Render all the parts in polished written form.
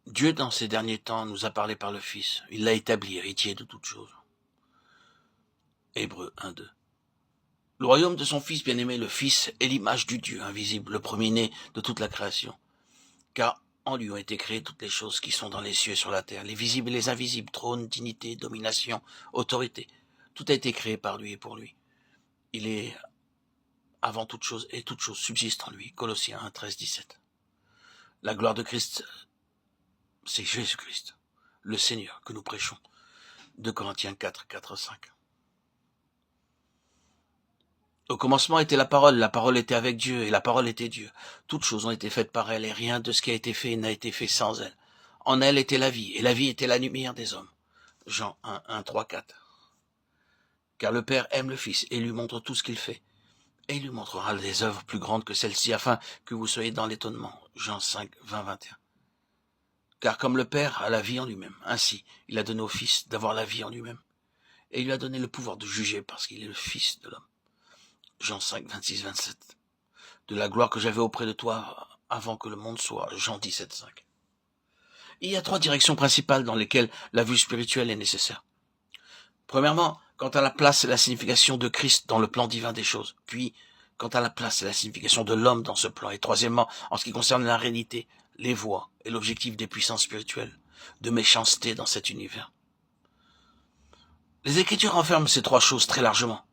Dieu, dans ces derniers temps, nous a parlé par le Fils. Il l'a établi héritier de toutes choses. Hébreux 1:2. Le royaume de son Fils bien-aimé, le Fils, est l'image du Dieu invisible, le premier-né de toute la création. Car en lui ont été créées toutes les choses qui sont dans les cieux et sur la terre, les visibles et les invisibles, trône, dignité, domination, autorité. Tout a été créé par lui et pour lui. Il est avant toute chose et toute chose subsiste en lui. Colossiens 1:13-17. La gloire de Christ, c'est Jésus-Christ, le Seigneur que nous prêchons. 2 Corinthiens 4:4-5. Au commencement était la parole était avec Dieu, et la parole était Dieu. Toutes choses ont été faites par elle, et rien de ce qui a été fait n'a été fait sans elle. En elle était la vie, et la vie était la lumière des hommes. Jean 1:1-3-4. Car le Père aime le Fils, et lui montre tout ce qu'il fait. Et il lui montrera des œuvres plus grandes que celles-ci, afin que vous soyez dans l'étonnement. Jean 5:20-21. Car comme le Père a la vie en lui-même, ainsi il a donné au Fils d'avoir la vie en lui-même. Et il lui a donné le pouvoir de juger, parce qu'il est le Fils de l'homme. Jean 5:26-27. De la gloire que j'avais auprès de toi avant que le monde soit. Jean 17:5. Il y a 3 directions principales dans lesquelles la vue spirituelle est nécessaire. Premièrement, quant à la place et la signification de Christ dans le plan divin des choses. Puis, quant à la place et la signification de l'homme dans ce plan. Et troisièmement, en ce qui concerne la réalité, les voies et l'objectif des puissances spirituelles, de méchanceté dans cet univers. Les Écritures renferment ces 3 choses très largement.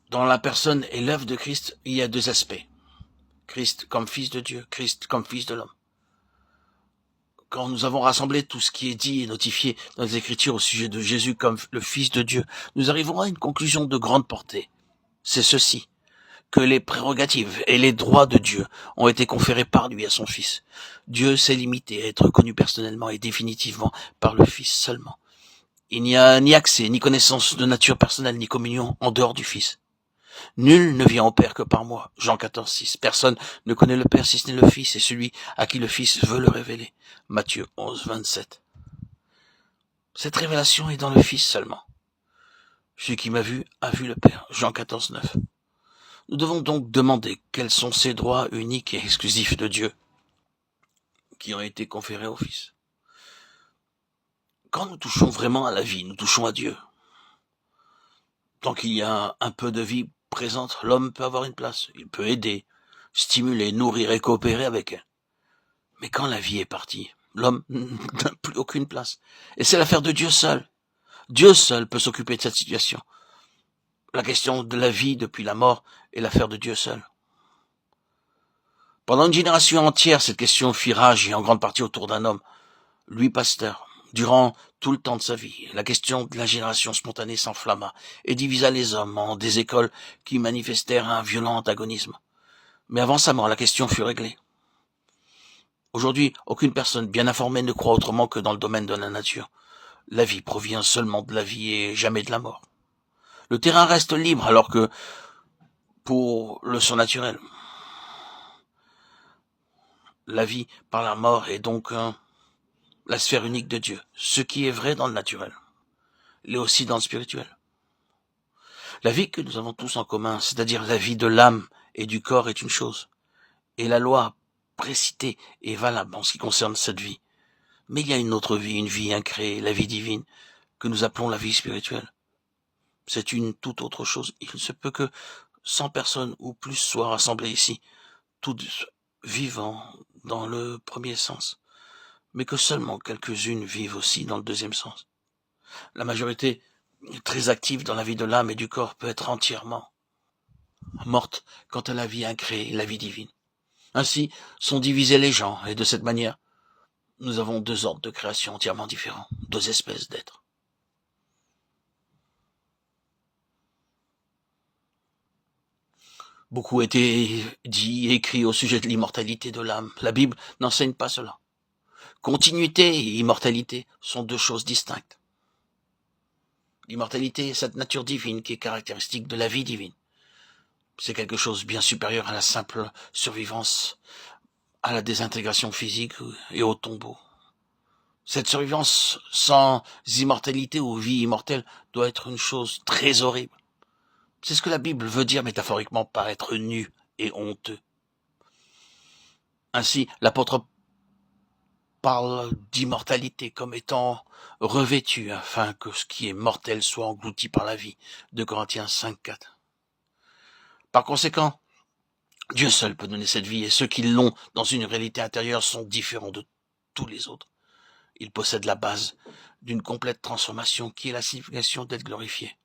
Dans la personne et l'œuvre de Christ, il y a 2 aspects. Christ comme Fils de Dieu, Christ comme Fils de l'homme. Quand nous avons rassemblé tout ce qui est dit et notifié dans les Écritures au sujet de Jésus comme le Fils de Dieu, nous arriverons à une conclusion de grande portée. C'est ceci, que les prérogatives et les droits de Dieu ont été conférés par lui à son Fils. Dieu s'est limité à être connu personnellement et définitivement par le Fils seulement. Il n'y a ni accès, ni connaissance de nature personnelle, ni communion en dehors du Fils. Nul ne vient au Père que par moi. Jean 14:6. Personne ne connaît le Père si ce n'est le Fils et celui à qui le Fils veut le révéler. Matthieu 11:27. Cette révélation est dans le Fils seulement. Celui qui m'a vu a vu le Père. Jean 14:9. Nous devons donc demander quels sont ces droits uniques et exclusifs de Dieu qui ont été conférés au Fils. Quand nous touchons vraiment à la vie, nous touchons à Dieu. Tant qu'il y a un peu de vie présente, l'homme peut avoir une place. Il peut aider, stimuler, nourrir et coopérer avec elle. Mais quand la vie est partie, l'homme n'a plus aucune place. Et c'est l'affaire de Dieu seul. Dieu seul peut s'occuper de cette situation. La question de la vie depuis la mort est l'affaire de Dieu seul. Pendant une génération entière, cette question fit rage et en grande partie autour d'un homme, lui pasteur. Durant tout le temps de sa vie, la question de la génération spontanée s'enflamma et divisa les hommes en des écoles qui manifestèrent un violent antagonisme. Mais avant sa mort, la question fut réglée. Aujourd'hui, aucune personne bien informée ne croit autrement que dans le domaine de la nature. La vie provient seulement de la vie et jamais de la mort. Le terrain reste libre alors que pour le surnaturel, la vie par la mort est donc la sphère unique de Dieu. Ce qui est vrai dans le naturel l'est aussi dans le spirituel. La vie que nous avons tous en commun, c'est-à-dire la vie de l'âme et du corps, est une chose. Et la loi précitée est valable en ce qui concerne cette vie. Mais il y a une autre vie, une vie incréée, la vie divine, que nous appelons la vie spirituelle. C'est une toute autre chose. Il ne se peut que 100 personnes ou plus soient rassemblées ici, toutes vivant dans le premier sens, mais que seulement quelques-unes vivent aussi dans le deuxième sens. La majorité, très active dans la vie de l'âme et du corps, peut être entièrement morte quant à la vie incréée, la vie divine. Ainsi sont divisés les gens, et de cette manière, nous avons 2 ordres de création entièrement différents, 2 espèces d'êtres. Beaucoup a été dit et écrit au sujet de l'immortalité de l'âme. La Bible n'enseigne pas cela. Continuité et immortalité sont 2 choses distinctes. L'immortalité est cette nature divine qui est caractéristique de la vie divine. C'est quelque chose bien supérieur à la simple survivance, à la désintégration physique et au tombeau. Cette survivance sans immortalité ou vie immortelle doit être une chose très horrible. C'est ce que la Bible veut dire métaphoriquement par être nu et honteux. Ainsi, l'apôtre parle d'immortalité comme étant revêtue afin que ce qui est mortel soit englouti par la vie. 2 Corinthiens 5:4. Par conséquent, Dieu seul peut donner cette vie et ceux qui l'ont dans une réalité intérieure sont différents de tous les autres. Ils possèdent la base d'une complète transformation qui est la signification d'être glorifié.